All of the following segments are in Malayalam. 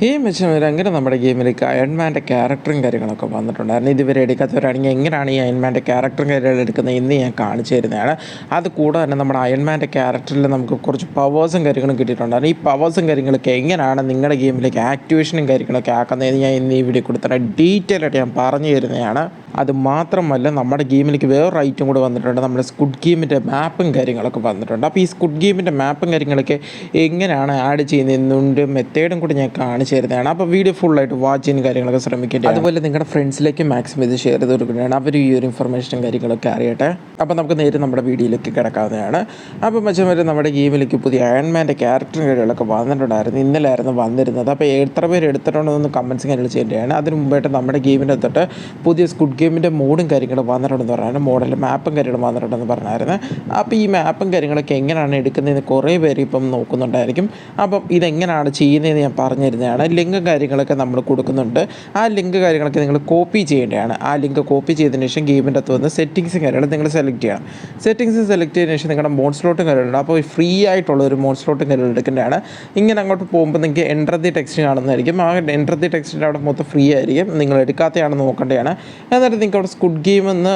ഈ മെച്ചം അങ്ങനെ നമ്മുടെ ഗെയിമിലേക്ക് അയൺമാൻ്റെ ക്യാരക്ടറും കാര്യങ്ങളൊക്കെ വന്നിട്ടുണ്ടായിരുന്നു. ഇതുവരെ എടുക്കാത്തവരാണെങ്കിൽ എങ്ങനെയാണ് ഈ അയൺമാൻ്റെ ക്യാരക്ടറും കാര്യങ്ങളും എടുക്കുന്നത് എന്ന് ഞാൻ കാണിച്ചു തരുന്നതാണ്. അത് കൂടെ തന്നെ നമ്മുടെ അയൺമാൻ്റെ ക്യാരക്ടറിൽ നമുക്ക് കുറച്ച് പവേഴ്സും കാര്യങ്ങളും കിട്ടിയിട്ടുണ്ടായിരുന്നു. ഈ പവേഴ്സും കാര്യങ്ങളൊക്കെ എങ്ങനെയാണ് നിങ്ങളുടെ ഗെയിമിലേക്ക് ആക്ടിവേഷനും കാര്യങ്ങളൊക്കെ ആക്കുന്നതെന്ന് ഞാൻ ഇന്ന് ഈ വീഡിയോ കൊടുത്തിട്ട് ഡീറ്റെയിൽ ആയിട്ട് ഞാൻ പറഞ്ഞു തരുന്നതാണ്. അത് മാത്രമല്ല നമ്മുടെ ഗെയിമിലേക്ക് വേറൊരു ഐറ്റം കൂടെ വന്നിട്ടുണ്ട്. നമ്മുടെ സ്ക്വിഡ് ഗെയിമിൻ്റെ മാപ്പും കാര്യങ്ങളൊക്കെ വന്നിട്ടുണ്ട്. അപ്പോൾ ഈ സ്ക്വിഡ് ഗെയിമിൻ്റെ മാപ്പും കാര്യങ്ങളൊക്കെ എങ്ങനെയാണ് ആഡ് ചെയ്യുന്നതിനുണ്ട് മെത്തേഡും കൂടി ഞാൻ കാണിച്ചു തരുന്നതാണ്. അപ്പോൾ വീഡിയോ ഫുള്ളായിട്ട് വാച്ച് ചെയ്യുന്ന കാര്യങ്ങളൊക്കെ ശ്രമിക്കേണ്ടത്. അതുപോലെ നിങ്ങളുടെ ഫ്രണ്ട്സിലേക്ക് മാക്സിമം ഇത് ഷെയർ ചെയ്ത് കൊടുക്കുന്നതാണ്. അവർ ഈ ഒരു ഇൻഫർമേഷനും കാര്യങ്ങളൊക്കെ അറിയട്ടെ. അപ്പോൾ നമുക്ക് നേരെ നമ്മുടെ വീഡിയോയിലേക്ക് കിടക്കാവുന്നതാണ്. അപ്പോൾ മച്ചം വരെ നമ്മുടെ ഗെയിമിലേക്ക് പുതിയ അയൺമാൻ്റെ ക്യാരക്ടറും കാര്യങ്ങളൊക്കെ വന്നിട്ടുണ്ടായിരുന്നു. ഇന്നലെയായിരുന്നു വന്നിരുന്നത്. അപ്പോൾ എത്ര പേര് എടുത്തിട്ടുണ്ടെന്ന് കമൻസ് കാര്യങ്ങൾ ചെയ്യേണ്ടതാണ്. അതിന് മുമ്പായിട്ട് നമ്മുടെ ഗെയിമിൻ്റെ തൊട്ട് പുതിയ സ്ക്വിഡ് ഗെയിമിൻ്റെ മോഡും കാര്യങ്ങളും വന്നിട്ടുണ്ടെന്ന് പറഞ്ഞാൽ മോഡലിൽ മാപ്പും കാര്യങ്ങളും വന്നിട്ടുണ്ടെന്ന് പറഞ്ഞായിരുന്നു. അപ്പോൾ ഈ മാപ്പും കാര്യങ്ങളൊക്കെ എങ്ങനെയാണ് എടുക്കുന്നതെന്ന് കുറേ പേര് ഇപ്പം നോക്കുന്നുണ്ടായിരിക്കും. അപ്പം ഇതെങ്ങനെയാണ് ചെയ്യുന്നതെന്ന് ഞാൻ പറഞ്ഞു തരുന്നതാണ്. ലിങ്ക് കാര്യങ്ങളൊക്കെ നമ്മൾ കൊടുക്കുന്നുണ്ട്. ആ ലിങ്ക് കാര്യങ്ങളൊക്കെ നിങ്ങൾ കോപ്പി ചെയ്യേണ്ടതാണ്. ആ ലിങ്ക് കോപ്പി ചെയ്തതിന് ശേഷം ഗെയിമിൻ്റെ അകത്ത് വന്ന് സെറ്റിങ്സും കാര്യങ്ങളും നിങ്ങൾ സെലക്ട് ചെയ്യണം. സെറ്റിങ്സ് സെലക്ട് ചെയ്തതിന് ശേഷം നിങ്ങളുടെ മോഡ് സ്ലോട്ടും കാര്യങ്ങളുണ്ട്. അപ്പോൾ ഫ്രീ ആയിട്ടുള്ള ഒരു മോഡ് സ്ലോട്ടും കാര്യങ്ങളും എടുക്കേണ്ടതാണ്. ഇങ്ങനെ അങ്ങോട്ട് പോകുമ്പോൾ നിങ്ങൾക്ക് എൻ്റർ ദി ടെക്സ്റ്റ് കാണുന്നതായിരിക്കും. ആ എൻ്റർ ദി ടെക്സ്റ്റിൻ്റെ അവിടെ മൊത്തം ഫ്രീ ആയിരിക്കും. നിങ്ങൾ എടുക്കാത്തയാണെന്ന് നോക്കേണ്ടതാണ്. എന്നിട്ട് നിങ്ങൾക്ക് അവിടെ സ്ക്വിഡ് ഗെയിം എന്ന്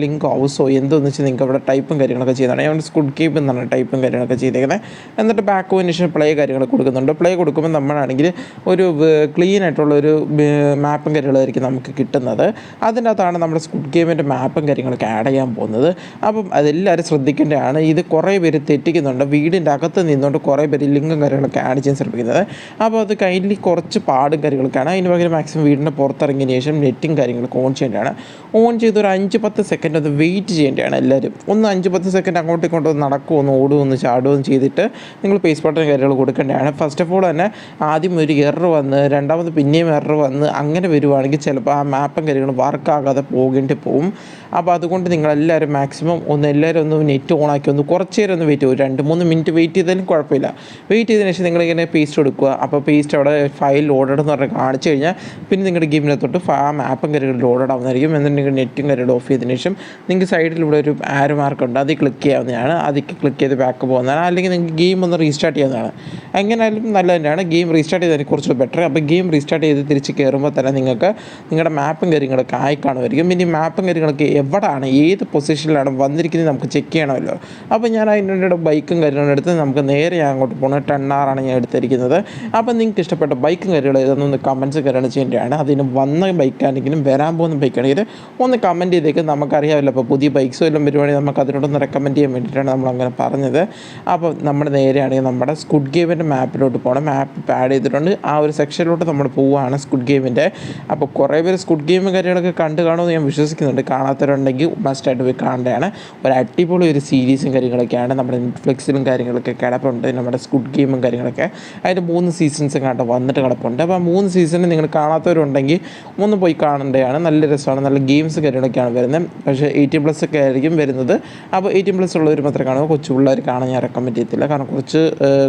ലിങ്ക് ഹൗസോ എന്തോന്ന് വെച്ചാൽ നിങ്ങൾക്ക് അവിടെ ടൈപ്പും കാര്യങ്ങളൊക്കെ ചെയ്യുന്നതാണ്. ഞാൻ സ്ക്വിഡ് ഗെയിം എന്നാണ് ടൈപ്പും കാര്യങ്ങളൊക്കെ ചെയ്തേക്കുന്നത്. എന്നിട്ട് ബാക്ക് പോയതിന് ശേഷം പ്ലേ കാര്യങ്ങൾ കൊടുക്കുന്നുണ്ട്. പ്ലേ കൊടുക്കുമ്പോൾ നമ്മളാണെങ്കിൽ ഒരു ക്ലീൻ ആയിട്ടുള്ളൊരു മാപ്പും കാര്യങ്ങളായിരിക്കും നമുക്ക് കിട്ടുന്നത്. അതിൻ്റെ അകത്താണ് നമ്മുടെ സ്ക്വിഡ് ഗെയിമിൻ്റെ മാപ്പും കാര്യങ്ങളൊക്കെ ആഡ് ചെയ്യാൻ പോകുന്നത്. അപ്പം അതെല്ലാവരും ശ്രദ്ധിക്കേണ്ടതാണ്. ഇത് കുറേ പേര് തെറ്റിക്കുന്നുണ്ട്. വീടിൻ്റെ അകത്ത് നിന്നുകൊണ്ട് കുറേ പേര് ലിങ്കും കാര്യങ്ങളൊക്കെ ആഡ് ചെയ്യാൻ ശ്രമിക്കുന്നത്. അപ്പോൾ അത് കൈൻഡ്ലി കുറച്ച് പാടും കാര്യങ്ങളൊക്കെയാണ്. അതിന് പകരം മാക്സിമം വീടിൻ്റെ പുറത്തിറങ്ങിയതിന് ശേഷം നെറ്റും കാര്യങ്ങളൊക്കെ ഓൺ ചെയ്യേണ്ടതാണ്. ഓൺ ചെയ്ത് ഒരു 5-10 സെക്കൻഡ് അത് വെയിറ്റ് ചെയ്യേണ്ടതാണ് എല്ലാവരും. ഒന്ന് 5-10 സെക്കൻഡ് അങ്ങോട്ടും ഇങ്ങോട്ടും നടക്കുമെന്ന് ഓടുമെന്ന് ചാടുമെന്ന് ചെയ്തിട്ട് നിങ്ങൾ പേസ് ബട്ടൺ കാര്യങ്ങൾ കൊടുക്കേണ്ടതാണ്. ഫസ്റ്റ് ഓഫ് ഓൾ തന്നെ ആദ്യം ഒരു എറർ വന്ന് രണ്ടാമത് പിന്നെയും എറർ വന്ന് അങ്ങനെ വരുവാണെങ്കിൽ ചിലപ്പോൾ ആ മാപ്പും കാര്യങ്ങളും വർക്കാകാതെ പോകേണ്ടി പോകും. അപ്പോൾ അതുകൊണ്ട് നിങ്ങളെല്ലാവരും മാക്സിമം എല്ലാവരും ഒന്ന് നെറ്റ് ഓണാക്കി ഒന്ന് കുറച്ച് നേരം ഒന്ന് വെയിറ്റ് ചെയ്യും. 2-3 മിനിറ്റ് വെയിറ്റ് ചെയ്താലും കുഴപ്പമില്ല. വെയിറ്റ് ചെയ്തതിന് ശേഷം നിങ്ങളിങ്ങനെ പേസ്റ്റ് കൊടുക്കുക. അപ്പോൾ പേസ്റ്റ് അവിടെ ഫയൽ ലോഡഡ് എന്ന് പറഞ്ഞാൽ കാണിച്ചു കഴിഞ്ഞാൽ പിന്നെ നിങ്ങളുടെ ഗെയിമിനകത്തോട്ട് ആ മാപ്പും കാര്യങ്ങൾ ലോഡഡ് ആവുന്നതായിരിക്കും. എന്നിട്ട് നെറ്റും കാര്യങ്ങളും ഓഫ് ചെയ്തതിന് ശേഷം നിങ്ങൾക്ക് സൈഡിൽ ഇവിടെ ഒരു ആരോ മാർക്ക് ഉണ്ട്. അതിൽ ക്ലിക്ക് ചെയ്യാവുന്നതാണ്. അതിൽ ക്ലിക്ക് ചെയ്ത് ബാക്ക് പോകുന്നതാണ്. അല്ലെങ്കിൽ നിങ്ങൾക്ക് ഗെയിം ഒന്ന് റീസ്റ്റാർട്ട് ചെയ്യുന്നതാണ്. എങ്ങനെയായാലും നല്ല തന്നെയാണ്. ഗെയിം റീസ്റ്റാർട്ട് ചെയ്തതിന് കുറച്ച് ബെറ്റർ. അപ്പോൾ ഗെയിം റീസ്റ്റാർട്ട് ചെയ്ത് തിരിച്ച് കയറുമ്പോൾ തന്നെ നിങ്ങൾക്ക് നിങ്ങളുടെ മാപ്പും കാര്യങ്ങളൊക്കെ ആയി കാണുമായിരിക്കും. പിന്നെ ഈ മാപ്പും കാര്യങ്ങളൊക്കെ എവിടെയാണ് ഏത് പൊസിഷനിലാണ് വന്നിരിക്കുന്നത് നമുക്ക് ചെക്ക് ചെയ്യണമല്ലോ. അപ്പോൾ ഞാൻ അതിൻ്റെ ബൈക്കും കാര്യങ്ങളും എടുത്ത് നമുക്ക് നേരെ അങ്ങോട്ട് പോകണം. 10R ആണ് ഞാൻ എടുത്തിരിക്കുന്നത്. അപ്പോൾ നിങ്ങൾക്ക് ഇഷ്ടപ്പെട്ട ബൈക്കും കാര്യങ്ങളും ഏതൊന്ന് കമൻസ് കാര്യങ്ങൾ ചെയ്യേണ്ടതാണ്. അതിന് വന്ന ബൈക്കാണെങ്കിലും വരാൻ പോകുന്ന ബൈക്കാണെങ്കിലും ഒന്ന് കമൻറ്റ് ചെയ്തേക്ക്. നമുക്കറിയാമല്ലോ അപ്പോൾ പുതിയ ബൈക്സോ എല്ലാം വരുവാണെങ്കിൽ നമുക്ക് അതിനോടൊന്ന് റെക്കമെൻഡ് ചെയ്യാൻ വേണ്ടിയിട്ടാണ് നമ്മളങ്ങനെ പറഞ്ഞത്. അപ്പോൾ നമ്മൾ നേരെയാണെങ്കിൽ നമ്മുടെ സ്ക്വിഡ് ഗെയിമിൻ്റെ മാപ്പിലോട്ട് പോകണം. മാപ്പ് ആഡ് ചെയ്തിട്ടുണ്ട്. ആ ഒരു സെക്ഷനിലോട്ട് നമ്മൾ പോവുകയാണ് സ്ക്വിഡ് ഗെയിമിൻ്റെ. അപ്പോൾ കുറേ പേര് സ്ക്വിഡ് ഗെയിം കാര്യങ്ങളൊക്കെ കണ്ടു കാണുമെന്ന് ഞാൻ വിശ്വസിക്കുന്നുണ്ട്. കാണാത്തവരുണ്ടെങ്കിൽ മസ്റ്റായിട്ട് പോയി കാണേണ്ടതാണ്. ഒരു അടിപൊളി ഒരു സീരീസും കാര്യങ്ങളൊക്കെയാണ് നമ്മുടെ നെറ്റ്ഫ്ലിക്സിലും കാര്യങ്ങളൊക്കെ കിടപ്പുണ്ട്. നമ്മുടെ സ്ക്വിഡ് ഗെയിമും കാര്യങ്ങളൊക്കെ അതിൻ്റെ 3 സീസൺസും കണ്ട് വന്നിട്ട് കിടപ്പുണ്ട്. അപ്പോൾ ആ 3 സീസണിൽ നിങ്ങൾ കാണാത്തവരുണ്ടെങ്കിൽ ഒന്ന് പോയി കാണേണ്ടതാണ്. നല്ല രസമാണ്. നല്ല ഗെയിംസ് കാര്യങ്ങളൊക്കെയാണ് വരുന്നത്. പക്ഷേ 18+ ഒക്കെ ആയിരിക്കും വരുന്നത്. അപ്പോൾ 18+ ഉള്ളവർ മാത്രമേ കാണുക. കൊച്ചു പിള്ളേർ കാണാൻ ഞാൻ റെക്കമെൻഡ് ചെയ്യത്തില്ല. കാരണം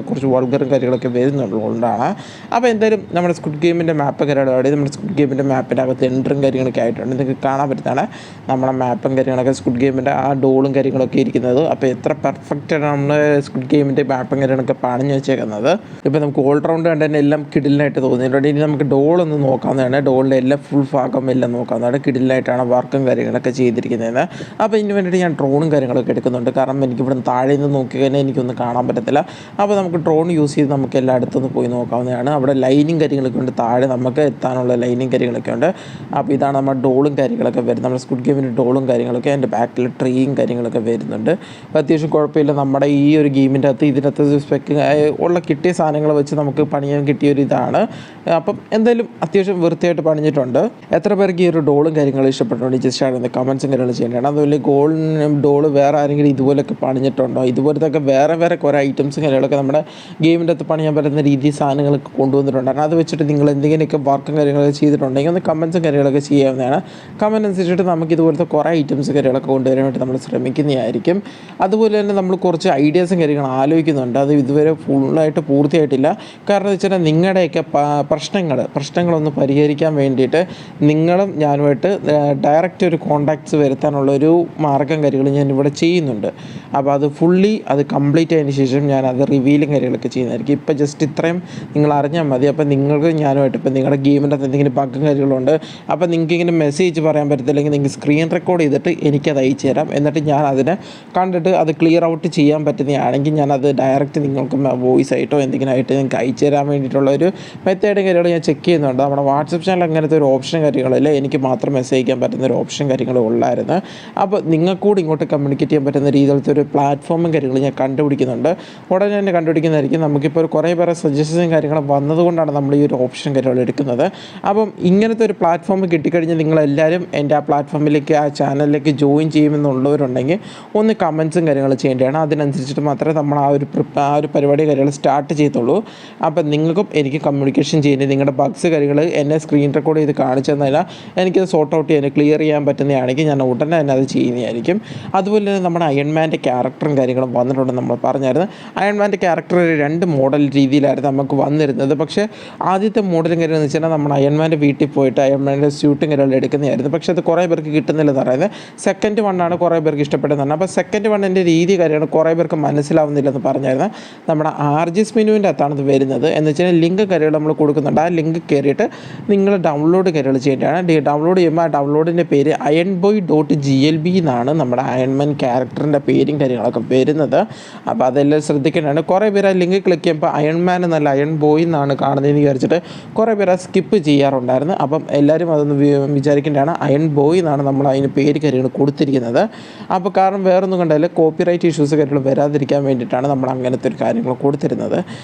കുറച്ച് വൾഗറും കാര്യങ്ങളൊക്കെ വരുന്നുള്ളതുകൊണ്ടാണ്. അപ്പോൾ എന്തായാലും നമ്മുടെ സ്ക്വിഡ് ഗെയിമിൻ്റെ മാപ്പ് കാര്യങ്ങളോടെ നമ്മുടെ സ്ക്വിഡ് ഗെയിമിൻ്റെ മാപ്പിൻ്റെ അകത്ത് എൻട്രും കാര്യങ്ങളൊക്കെ ആയിട്ടുണ്ട്. നിങ്ങൾക്ക് കാണാൻ പറ്റുന്നതാണ് നമ്മുടെ മാപ്പും കാര്യങ്ങളൊക്കെ സ്ക്വിഡ് ഗെയിമിൻ്റെ ആ ഡോളും കാര്യങ്ങളൊക്കെ ഇരിക്കുന്നത്. അപ്പോൾ എത്ര പെർഫെക്റ്റാണ് നമ്മൾ സ്ക്വിഡ് ഗെയിമിൻ്റെ മാപ്പും കാര്യങ്ങളൊക്കെ പണിഞ്ഞ് വെച്ചേക്കുന്നത്. ഇപ്പോൾ നമുക്ക് ഓൾ റൗണ്ട് കണ്ട് തന്നെ എല്ലാം കിടിലായിട്ട് തോന്നിയിട്ടുണ്ട്. ഇനി നമുക്ക് ഡോളൊന്ന് നോക്കാവുന്നതാണ്. ഡോളിൻ്റെ എല്ലാം ഫുൾ ഭാഗം എല്ലാം നോക്കാവുന്നതാണ്. കിടിലായിട്ടാണ് വർക്കും കാര്യങ്ങളൊക്കെ ചെയ്തിരിക്കുന്നത്. അപ്പോൾ ഇതിന് വേണ്ടിയിട്ട് ഞാൻ ഡ്രോണും കാര്യങ്ങളൊക്കെ എടുക്കുന്നുണ്ട്. കാരണം എനിക്ക് ഇവിടെ താഴെ നിന്ന് നോക്കി കഴിഞ്ഞാൽ എനിക്കൊന്നും കാണാൻ പറ്റത്തില്ല. അപ്പോൾ നമുക്ക് ഡ്രോൺ യൂസ് ചെയ്ത് നമുക്ക് എല്ലാ അടുത്തൊന്ന് പോയി നോക്കാവുന്നതാണ്. അവിടെ ലൈനിങ് കാര്യങ്ങളൊക്കെ ഉണ്ട്. താഴെ നമുക്ക് എത്താനുള്ള ലൈനിങ് കാര്യങ്ങളൊക്കെ ഉണ്ട്. അപ്പോൾ ഇതാണ് നമ്മുടെ ഡോളും കാര്യങ്ങളൊക്കെ വരുന്നത്. നമ്മുടെ സ്ക്വിഡ് ഗെയിമിൻ്റെ ഡോളും കാര്യങ്ങളൊക്കെ എൻ്റെ ബാക്കിൽ ട്രീയും കാര്യങ്ങളൊക്കെ വരുന്നുണ്ട്. അപ്പോൾ അത്യാവശ്യം കുഴപ്പമില്ല. നമ്മുടെ ഈ ഒരു ഗെയിമിൻ്റെ അകത്ത് ഇതിനകത്ത് സ്പെക്ക് ഉള്ള കിട്ടിയ സാധനങ്ങൾ വെച്ച് നമുക്ക് പണിയാൻ കിട്ടിയൊരു ഇതാണ്. അപ്പം എന്തായാലും അത്യാവശ്യം വൃത്തിയായിട്ട് പണിഞ്ഞിട്ടുണ്ട്. എത്ര പേർക്ക് ഈ ഒരു ഡോളും കാര്യങ്ങളും ഇഷ്ടപ്പെട്ടുകൊണ്ട് ജസ്റ്റ് ആണ് കമൻസും കാര്യങ്ങൾ ചെയ്യേണ്ടതാണ്. അതുപോലെ ഡോള് വേറെ ആരെങ്കിലും ഇതുപോലൊക്കെ പണിഞ്ഞിട്ടുണ്ടോ? ഇതുപോലത്തെ വേറെ കുറേ ഐറ്റംസും കാര്യങ്ങളൊക്കെ നമ്മുടെ ഗെയിമിൻ്റെ അകത്ത് പണിയാൻ പറ്റുന്ന രീതിയിൽ സാധനങ്ങളൊക്കെ കൊണ്ടുവന്നിട്ടുണ്ടായിരുന്നു. അത് വെച്ചിട്ട് നിങ്ങൾ എന്തെങ്കിലുമൊക്കെ വർക്കും കാര്യങ്ങളൊക്കെ ചെയ്തിട്ടുണ്ടെങ്കിൽ ഒന്ന് കമൻസും കാര്യങ്ങളൊക്കെ ചെയ്യാവുന്നതാണ്. കമൻറ്റ് അനുസരിച്ചിട്ട് നമുക്ക് ഇതുപോലത്തെ കുറേ ഐറ്റംസ് കാര്യങ്ങളൊക്കെ കൊണ്ടുവരാൻ വേണ്ടി നമ്മൾ ശ്രമിക്കുന്നതായിരിക്കും. അതുപോലെ തന്നെ നമ്മൾ കുറച്ച് ഐഡിയാസും കാര്യങ്ങൾ ആലോചിക്കുന്നുണ്ട്. അത് ഇതുവരെ ഫുള്ളായിട്ട് പൂർത്തിയായിട്ടില്ല. കാരണം എന്ന് വെച്ചാൽ നിങ്ങളുടെയൊക്കെ പ്രശ്നങ്ങളൊന്ന് പരിഹരിക്കാൻ വേണ്ടിയിട്ട് നിങ്ങളും ഞാനുമായിട്ട് ഡയറക്റ്റ് ഒരു കോൺടാക്ട്സ് വരുത്താനുള്ളൊരു മാർഗ്ഗം കാര്യങ്ങൾ ഞാൻ ഇവിടെ ചെയ്യുന്നുണ്ട്. അപ്പോൾ അത് അത് കംപ്ലീറ്റ് ആയതിന് ശേഷം ഞാൻ അത് റിവീലും കാര്യങ്ങളൊക്കെ ചെയ്യുന്നതായിരിക്കും. ഇപ്പോൾ ജസ്റ്റ് ഇത്രയും നിങ്ങൾ അറിഞ്ഞാൽ മതി. അപ്പോൾ നിങ്ങൾക്ക് ഞാനുമായിട്ട് ഇപ്പോൾ നിങ്ങളുടെ ഗെയിമിൻ്റെ അകത്ത് എന്തെങ്കിലും ബഗ്ഗും കാര്യങ്ങളുണ്ട്, അപ്പോൾ നിങ്ങൾക്ക് ഇങ്ങനെ മെസ്സേജ് പറയാൻ പറ്റത്തില്ലെങ്കിൽ നിങ്ങൾക്ക് സ്ക്രീൻ റെക്കോർഡ് ചെയ്തിട്ട് എനിക്കത് അയച്ചു തരാം. എന്നിട്ട് ഞാൻ അതിനെ കണ്ടിട്ട് അത് ക്ലിയർ ഔട്ട് ചെയ്യാൻ പറ്റുന്നതാണെങ്കിൽ ഞാനത് ഡയറക്റ്റ് നിങ്ങൾക്ക് വോയിസ് ആയിട്ടോ എന്തെങ്കിലും ആയിട്ട് നിങ്ങൾക്ക് അയച്ചു തരാൻ വേണ്ടിയിട്ടുള്ള ഒരു മെത്തേഡും കാര്യങ്ങൾ ഞാൻ ചെക്ക് ചെയ്യുന്നുണ്ട്. നമ്മുടെ വാട്സപ്പ് ചാനൽ അങ്ങനത്തെ ഒരു ഓപ്ഷൻ കാര്യങ്ങളില്ല, എനിക്ക് മാത്രം മെസ്സേജ് അയക്കാൻ പറ്റുന്ന ഒരു ഓപ്ഷൻ കാര്യങ്ങളും ഉള്ളായിരുന്നു. അപ്പോൾ നിങ്ങൾക്കൂടി ഇങ്ങോട്ട് കമ്മ്യൂണിക്കേറ്റ് ചെയ്യാൻ പറ്റുന്ന രീതിയിലത്തെ ഒരു പ്ലാറ്റ്ഫോമും കാര്യങ്ങൾ ഞാൻ കണ്ടുപിടിക്കുന്നുണ്ട്. ഉടനെ തന്നെ കണ്ടുപിടിക്കുന്നതായിരിക്കും. നമുക്കിപ്പോൾ കുറേ പേരെ സജഷൻസും കാര്യങ്ങളും വന്നതുകൊണ്ടാണ് നമ്മൾ ഈ ഒരു ഓപ്ഷൻ കാര്യങ്ങൾ എടുക്കുന്നത്. അപ്പം ഇങ്ങനത്തെ ഒരു പ്ലാറ്റ്ഫോം കിട്ടിക്കഴിഞ്ഞാൽ നിങ്ങളെല്ലാവരും എൻ്റെ ആ പ്ലാറ്റ്ഫോമിലേക്ക് ആ ചാനലിലേക്ക് ജോയിൻ ചെയ്യുമെന്നുള്ളവരുണ്ടെങ്കിൽ ഒന്ന് കമൻസും കാര്യങ്ങൾ ചെയ്യേണ്ടതാണ്. അതിനനുസരിച്ചിട്ട് മാത്രമേ നമ്മൾ ആ ഒരു പരിപാടി കാര്യങ്ങൾ സ്റ്റാർട്ട് ചെയ്യത്തുള്ളൂ. അപ്പം നിങ്ങൾക്കും എനിക്ക് കമ്മ്യൂണിക്കേഷൻ ചെയ്യുന്നത് നിങ്ങളുടെ ബഗ്സ് കാര്യങ്ങൾ എന്നെ സ്ക്രീൻ റെക്കോർഡ് ചെയ്ത് കാണിച്ചു തന്നാൽ എനിക്കത് സോർട്ട് ഔട്ട് ചെയ്യാൻ ക്ലിയർ ചെയ്യാൻ പറ്റുന്നതാണെങ്കിൽ ഞാൻ ഉടനെ തന്നെ അത് ചെയ്യുന്നതായിരിക്കും. അതുപോലെ തന്നെ നമ്മുടെ അയൺമാൻ്റെ ക്യാരക്ടറും കാര്യങ്ങളും വന്നിട്ടുണ്ടെന്ന് നമ്മൾ പറഞ്ഞായിരുന്നു. അയൺമാൻ്റെ ക്യാരക്ടർ 2 മോഡൽ രീതിയിലായിരുന്നു നമുക്ക് വന്നിരുന്നത്. പക്ഷേ ആദ്യത്തെ മോഡലും കാര്യം എന്ന് വെച്ചാൽ നമ്മൾ അയൺമാൻ്റെ വീട്ടിൽ പോയിട്ട് അയൺമാൻ്റെ സ്യൂട്ടും കാര്യങ്ങളും എടുക്കുന്നതായിരുന്നു. പക്ഷേ അത് കുറേ പേർക്ക് കിട്ടുന്നില്ലെന്ന് പറയുന്നത്. സെക്കൻഡ് വണ്ണാണ് കുറേ പേർക്ക് ഇഷ്ടപ്പെട്ടതെന്നാണ്. അപ്പോൾ സെക്കൻഡ് വണ്ണിൻ്റെ രീതി കാര്യമാണ് കുറേ പേർക്ക് മനസ്സിലാവുന്നില്ലെന്ന് പറഞ്ഞായിരുന്നു. നമ്മുടെ ആർജിസ് മെനുവിൻ്റെ അകത്താണ് വരുന്നത്. എന്ന് വെച്ചാൽ ലിങ്ക് കാര്യങ്ങൾ നമ്മൾ കൊടുക്കുന്നുണ്ട്. ആ ലിങ്ക് കയറിയിട്ട് നിങ്ങൾ ഡൗൺലോഡ് കാര്യങ്ങൾ ചെയ്യേണ്ടതാണ്. ഡൗൺലോഡ് ചെയ്യുമ്പോൾ ആ ഡൗൺലോഡിൻ്റെ പേര് ironboy.glb എന്നാണ് നമ്മുടെ അയൺമാൻ ക്യാരക്ടറിൻ്റെ പേരും കാര്യങ്ങളൊക്കെ വരുന്നത്. അപ്പോൾ അതെല്ലാം ശ്രദ്ധിക്കേണ്ടതാണ്. കുറേ പേര് ആ ലിങ്ക് ക്ലിക്ക് ചെയ്യുമ്പോൾ അയൺമാൻ എന്നല്ല അയൺ ബോയ് എന്നാണ് കാണുന്നതെന്ന് വിചാരിച്ചിട്ട് കുറേ പേര് സ്കിപ്പ് ചെയ്യാറുണ്ടായിരുന്നു. അപ്പം എല്ലാവരും അതൊന്ന് വിചാരിക്കേണ്ടതാണ്. അയൺ ബോയ് എന്നാണ് നമ്മൾ അതിന് പേര് കാര്യങ്ങൾ കൊടുത്തിരിക്കുന്നത്. അപ്പോൾ കാരണം വേറൊന്നും കണ്ടാൽ കോപ്പിറൈറ്റ് ഇഷ്യൂസ് കാര്യങ്ങൾ വരാതിരിക്കാൻ വേണ്ടിയിട്ടാണ് നമ്മൾ അങ്ങനത്തെ ഒരു കാര്യങ്ങൾ കൊടുത്തിരുന്നത്.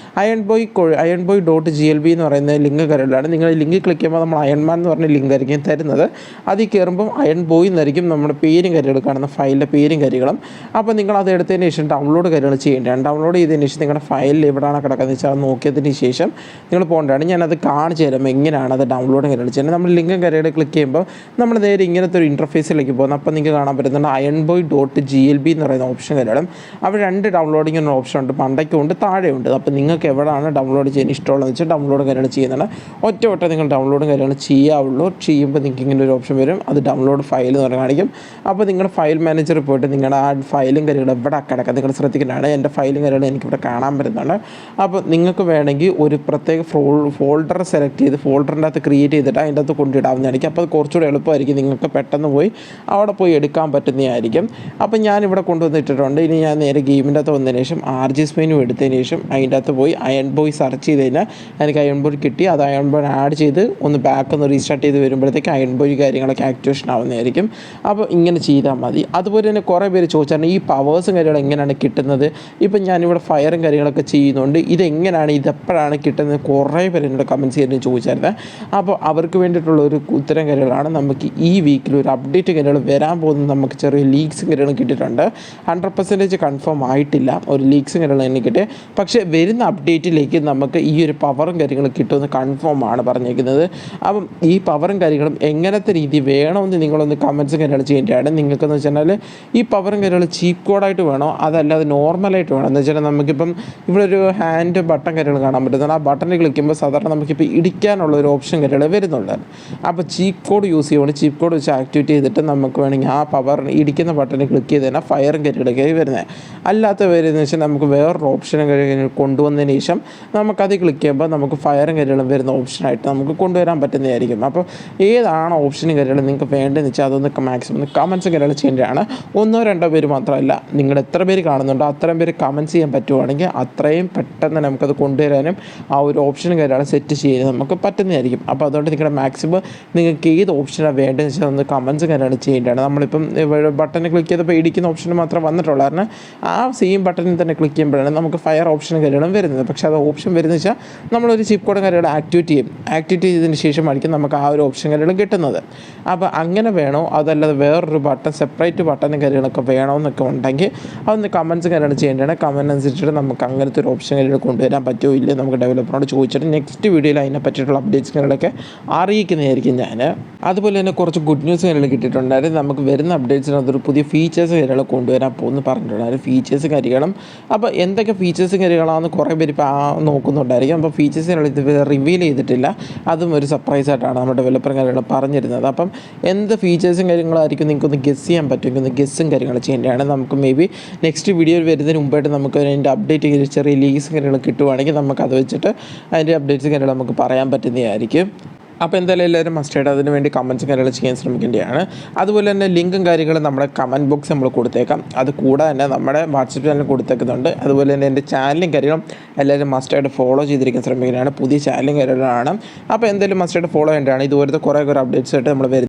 ironboy.glb എന്ന് പറയുന്ന ലിങ്ക് കാര്യങ്ങളാണ്. നിങ്ങൾ ലിങ്ക് ക്ലിക്ക് ചെയ്യുമ്പോൾ നമ്മൾ അയൺമാൻ എന്ന് പറഞ്ഞ ലിങ്ക് ആയിരിക്കും തരുന്നത്. അതിൽ കയറുമ്പം അയൺ ബോയ് എന്നായിരിക്കും നമ്മുടെ പേരും കാര്യങ്ങൾ കാണുന്ന ഫയലിൻ്റെ പേരും കാര്യങ്ങളും. അപ്പോൾ നിങ്ങൾ അത് എടുത്തതിന് ശേഷം ഡൗൺലോഡ് കാര്യങ്ങൾ ചെയ്യേണ്ടതാണ്. ഡൗൺലോഡ് ചെയ്തതിന് ശേഷം നിങ്ങളുടെ ഫയലിൽ എവിടെയാണ് കിടക്കുന്നത് വെച്ചാൽ അത് നോക്കിയതിന് ശേഷം നിങ്ങൾ പോകേണ്ടതാണ്. ഞാനത് കാണിച്ചു തരാം എങ്ങനെയാണ് അത് ഡൗൺലോഡ് കാര്യങ്ങൾ ചെയ്യുന്നത്. നമ്മൾ ലിങ്കും കാര്യങ്ങൾ ക്ലിക്ക് ചെയ്യുമ്പോൾ നമ്മൾ നേരെ ഇങ്ങനത്തെ ഒരു ഇൻ്റർഫേസിലേക്ക് പോകുന്നത്. അപ്പോൾ നിങ്ങൾക്ക് കാണാൻ പറ്റുന്നുണ്ട് ironboy.glb എന്ന് പറയുന്ന ഓപ്ഷൻ കാര്യങ്ങളും. അവിടെ 2 ഡൗൺലോഡിങ് എന്ന ഓപ്ഷൻ ഉണ്ട്, മണ്ടയ്ക്കും ഉണ്ട് താഴെയുണ്ട്. അപ്പോൾ നിങ്ങൾക്ക് എവിടെയാണ് ഡൗൺലോഡ് ചെയ്യാൻ ഇഷ്ടമുള്ളതെന്ന് വെച്ചാൽ ഡൗൺലോഡ് കാര്യങ്ങൾ ചെയ്യുന്നതാണ്. ഒറ്റ നിങ്ങൾ ഡൗൺലോഡ് കാര്യങ്ങൾ ചെയ്യാവുള്ളൂ. ചെയ്യുമ്പോൾ നിങ്ങൾക്ക് ഇങ്ങനെ ഒരു ഓപ്ഷൻ വരും, അത് ഡൗൺലോഡ് ഫയൽ എന്ന് പറഞ്ഞ് കാണിക്കും. അപ്പോൾ നിങ്ങളുടെ ഫയൽ മാനേജറിൽ പോയിട്ട് നിങ്ങളുടെ ആ ഫയലും കാര്യങ്ങളും എവിടെ കിടക്കുക നിങ്ങൾ ശ്രദ്ധിക്കേണ്ടതാണ്. എൻ്റെ ഫയലും കാര്യങ്ങളും എനിക്കിവിടെ കാണാൻ പറ്റുന്നതാണ്. അപ്പോൾ നിങ്ങൾക്ക് വേണമെങ്കിൽ ഒരു പ്രത്യേക ഫോൾഡർ സെലക്ട് ചെയ്ത് ഫോൾഡറിൻ്റെ അകത്ത് ക്രിയേറ്റ് ചെയ്തിട്ട് അതിൻ്റെ അകത്ത് കൊണ്ടിടാവുന്നതായിരിക്കും. അപ്പോൾ അത് കുറച്ചുകൂടി എളുപ്പമായിരിക്കും, നിങ്ങൾക്ക് പെട്ടെന്ന് അവിടെ പോയി എടുക്കാൻ പറ്റുന്നതായിരിക്കും. അപ്പോൾ ഞാനിവിടെ കൊണ്ടുവന്നിട്ടിട്ടുണ്ട്. ഇനി ഞാൻ നേരെ ഗെയിമിൻ്റെ അകത്ത് വന്നതിന് ശേഷം ആർജിസ് മെനു എടുത്തതിന് ശേഷം അതിൻ്റെ അകത്ത് പോയി അയൺ ബോയ് സെർച്ച് ചെയ്ത് കഴിഞ്ഞാൽ എനിക്ക് അയൺ ബോയ് കിട്ടി. അത് അയൺ ബോയ് ആഡ് ചെയ്ത് ഒന്ന് ബാക്ക് ഒന്ന് റീസ്റ്റാർട്ട് ചെയ്ത് വരുമ്പോഴത്തേക്ക് അയൺ ബോയ് കാര്യങ്ങളൊക്കെ ആക്ടിവേഷൻ ആവുന്നതായിരിക്കും. അപ്പോൾ ഇങ്ങനെ ചെയ്താൽ മതി. അതുപോലെ തന്നെ കുറേ പേര് ചോദിച്ചാൽ ഈ പവേഴ്സും കാര്യങ്ങളും എങ്ങനെയാണ് കിട്ടുന്നത്. ഇപ്പം ഞാനിവിടെ ഫയറും കാര്യങ്ങളൊക്കെ ചെയ്യുന്നുണ്ട്, ഇതെങ്ങനെയാണ് ഇതെപ്പോഴാണ് കിട്ടുന്നത് കുറേ പേര് എന്നോട് കമൻറ്റ്സ് ചെയ്തിട്ട് ചോദിച്ചായിരുന്നു. അപ്പോൾ അവർക്ക് വേണ്ടിയിട്ടുള്ള ഒരു ഉത്തരം കാര്യങ്ങളാണ്. നമുക്ക് ഈ വീക്കിൽ ഒരു അപ്ഡേറ്റ് കാര്യങ്ങൾ വരാൻ പോകുന്നത്. നമുക്ക് ചെറിയ ലീക്സും കാര്യങ്ങളും കിട്ടിയിട്ടുണ്ട്. 100% കൺഫേം ആയിട്ടില്ല, ഒരു ലീക്സും കാര്യങ്ങളും എനിക്ക് കിട്ടിയ. പക്ഷേ വരുന്ന അപ്ഡേറ്റിലേക്ക് നമുക്ക് ഈ ഒരു പവറും കാര്യങ്ങളും കിട്ടുമെന്ന് കൺഫേം ആണ് പറഞ്ഞേക്കുന്നത്. അപ്പം ഈ പവറും കാര്യങ്ങളും എങ്ങനത്തെ രീതി വേണമെന്ന് നിങ്ങളൊന്ന് കമൻറ്റ്സും കാര്യങ്ങൾ ചെയ്യേണ്ടതാണ്. നിങ്ങൾക്കെന്ന് വെച്ചാൽ ഈ പവറും കാര്യങ്ങൾ ചീപ്പ് കോഡായിട്ട് വേണോ അതല്ലാതെ നോർമലായിട്ട് വേണം എന്ന് വെച്ചാൽ നമുക്കിപ്പം ഇവിടെ ഒരു ഹാൻഡ് ബട്ടൺ കാര്യങ്ങൾ കാണാൻ പറ്റുന്നത്. ആ ബട്ടണിൽ ക്ലിക്ക് ചെയ്യുമ്പോൾ സാധാരണ നമുക്കിപ്പോൾ ഇടിക്കാനുള്ള ഒരു ഓപ്ഷൻ കാര്യങ്ങൾ വരുന്നുണ്ട്. അപ്പോൾ ചീപ്പ് കോഡ് യൂസ് ചെയ്യുമ്പോൾ ചീപ്പ് കോഡ് വെച്ച് ആക്ടിവേറ്റ് ചെയ്തിട്ട് നമുക്ക് വേണമെങ്കിൽ ആ പവർ ഇടിക്കുന്ന ബട്ടണിൽ ക്ലിക്ക് ചെയ്ത് തന്നെ ഫയറും കാര്യങ്ങളൊക്കെ വരുന്നത്. അല്ലാത്ത വരുന്നത് വെച്ചാൽ നമുക്ക് വേറൊരു ഓപ്ഷനും കാര്യങ്ങൾ കൊണ്ടുവന്നതിന് ശേഷം നമുക്കത് ക്ലിക്ക് ചെയ്യുമ്പോൾ നമുക്ക് ഫയറും കാര്യങ്ങളും വരുന്ന ഓപ്ഷനായിട്ട് നമുക്ക് കൊണ്ടുവരാൻ പറ്റുന്നതായിരിക്കും. അപ്പോൾ ഏതാണ് ഓപ്ഷനും കാര്യങ്ങളും നിങ്ങൾക്ക് വേണ്ടതെന്ന് വെച്ചാൽ അതൊന്ന് മാക്സിമം കമൻറ്റ്സും കാര്യങ്ങൾ ചെയ്യേണ്ടതാണ്. 1-2 പേര് മാത്രമല്ല, നിങ്ങൾ എത്ര പേര് കാണുന്നുണ്ടോ അത്രയും പേര് കമൻറ്റ്സ് ചെയ്യാൻ പറ്റുവാണെങ്കിൽ അത്രയും പെട്ടെന്ന് നമുക്കത് കൊണ്ടുവരാനും ആ ഒരു ഓപ്ഷനും കാര്യങ്ങൾ സെറ്റ് ചെയ്യാൻ നമുക്ക് പറ്റുന്നതായിരിക്കും. അപ്പോൾ അതുകൊണ്ട് നിങ്ങളുടെ മാക്സിമം നിങ്ങൾക്ക് ഏത് ഓപ്ഷനാണ് വേണ്ടതെന്ന് വെച്ചാൽ ഒന്ന് കമൻറ്റ്സും കാര്യങ്ങൾ ചെയ്യേണ്ടതാണ്. നമ്മളിപ്പം ബട്ടണിൽ ക്ലിക്ക് ചെയ്തപ്പോൾ ഇടിക്കുന്ന ഓപ്ഷൻ മാത്രമേ വന്നിട്ടുള്ളൂ. കാരണം ആ സെയിം ബട്ടണിൽ തന്നെ ക്ലിക്ക് ചെയ്യുമ്പോഴാണ് നമുക്ക് ഫയർ ഓപ്ഷനും കാര്യങ്ങളും വരുന്നത്. പക്ഷേ അത് ഓപ്ഷൻ വരുന്നത് വെച്ചാൽ നമ്മളൊരു ചിപ്പ് കോഡ് കാര്യങ്ങൾ ആക്ടിവേറ്റ് ചെയ്തതിന് ശേഷമായിരിക്കും നമുക്ക് ആ ഒരു ഓപ്ഷൻ കാര്യങ്ങൾ കിട്ടുന്നത്. അപ്പോൾ അങ്ങനെ വേണോ അതല്ലാതെ വേറൊരു ബട്ടൺ സെപ്പറേറ്റ് ബട്ടണും കാര്യങ്ങളൊക്കെ വേണമെന്നൊക്കെ ഉണ്ടെങ്കിൽ അതൊന്ന് കമൻറ്റ്സ് കാര്യങ്ങൾ ചെയ്യേണ്ടതാണ്. കമൻറ്റ് അനുസരിച്ചിട്ട് നമുക്ക് അങ്ങനത്തെ ഒരു ഓപ്ഷൻ കാര്യങ്ങൾ കൊണ്ടുവരാൻ പറ്റുമോ ഇല്ലേ നമുക്ക് ഡെവലപ്പറിനോട് ചോദിച്ചിട്ട് നെക്സ്റ്റ് വീഡിയോയിൽ അതിനെ പറ്റിയിട്ടുള്ള അപ്ഡേറ്റ്സ് കാര്യങ്ങളൊക്കെ അറിയിക്കുന്നതായിരിക്കും ഞാൻ. അതുപോലെ തന്നെ കുറച്ച് ഗുഡ് ന്യൂസ് കാര്യങ്ങൾ കിട്ടിയിട്ടുണ്ടായിരുന്നു. നമുക്ക് വരുന്ന അപ്ഡേറ്റ്സിനകത്തൊരു പുതിയ ഫീച്ചേഴ്സ് കാര്യങ്ങൾ കൊണ്ടുവരാൻ പോകുന്നു പറഞ്ഞിട്ടുണ്ടായിരുന്നു. ഫീച്ചേഴ്സ് കാര്യങ്ങളും അപ്പോൾ എന്തൊക്കെ ഫീച്ചേഴ്സ് കാര്യങ്ങളാണെന്ന് കുറേ പേര് ഇപ്പോൾ നോക്കുന്നുണ്ടായിരിക്കും. അപ്പോൾ ഫീച്ചേഴ്സ് കാര്യങ്ങൾ ഇത് റിവീൽ ചെയ്തിട്ടില്ല, അതും ഒരു സർപ്രൈസായിട്ടാണ് നമ്മുടെ ഡെവലപ്പർ കാര്യങ്ങൾ പറഞ്ഞിരുന്നത്. വരുന്നത്. അപ്പം എന്ത് ഫീച്ചേഴ്സും കാര്യങ്ങളായിരിക്കും നിങ്ങൾക്കൊന്ന് ഗെസ് ചെയ്യാൻ പറ്റുമെങ്കിൽ ഒന്ന് ഗെസ്സും കാര്യങ്ങൾ ചെയ്യേണ്ടതാണ്. നമുക്ക് മേ ബി നെക്സ്റ്റ് വീഡിയോയിൽ വരുന്നതിന് മുമ്പായിട്ട് നമുക്ക് അതിൻ്റെ അപ്ഡേറ്റ് ചെറിയ ലീഗ്സ് കാര്യങ്ങൾ കിട്ടുവാണെങ്കിൽ നമുക്കത് വെച്ചിട്ട് അതിൻ്റെ അപ്ഡേറ്റ്സ് കാര്യങ്ങൾ നമുക്ക് പറയാൻ പറ്റുന്നതായിരിക്കും. അപ്പോൾ എന്തായാലും എല്ലാവരും മസ്റ്റായിട്ട് അതിന് വേണ്ടി കമൻറ്റ്സും കാര്യങ്ങൾ ചെയ്യാൻ ശ്രമിക്കേണ്ടതാണ്. അതുപോലെ തന്നെ ലിങ്കും കാര്യങ്ങളും നമ്മുടെ കമൻറ്റ് ബോക്സ് നമ്മൾ കൊടുത്തേക്കാം. അത് കൂടാതെ തന്നെ നമ്മുടെ വാട്സപ്പ് ചാനൽ കൊടുത്തേക്കുന്നുണ്ട്. അതുപോലെ തന്നെ എൻ്റെ ചാനലും കാര്യങ്ങളും എല്ലാവരും മസ്റ്റായിട്ട് ഫോളോ ചെയ്തിരിക്കാൻ ശ്രമിക്കുന്നതാണ്. പുതിയ ചാനലും കാര്യങ്ങളാണ്. അപ്പോൾ എന്തായാലും മസ്റ്റായിട്ട് ഫോളോ ചെയ്യേണ്ടതാണ്. ഇതുപോലത്തെ കുറേ അപ്ഡേറ്റ്സ് ആയിട്ട് നമ്മൾ വരുന്നത്.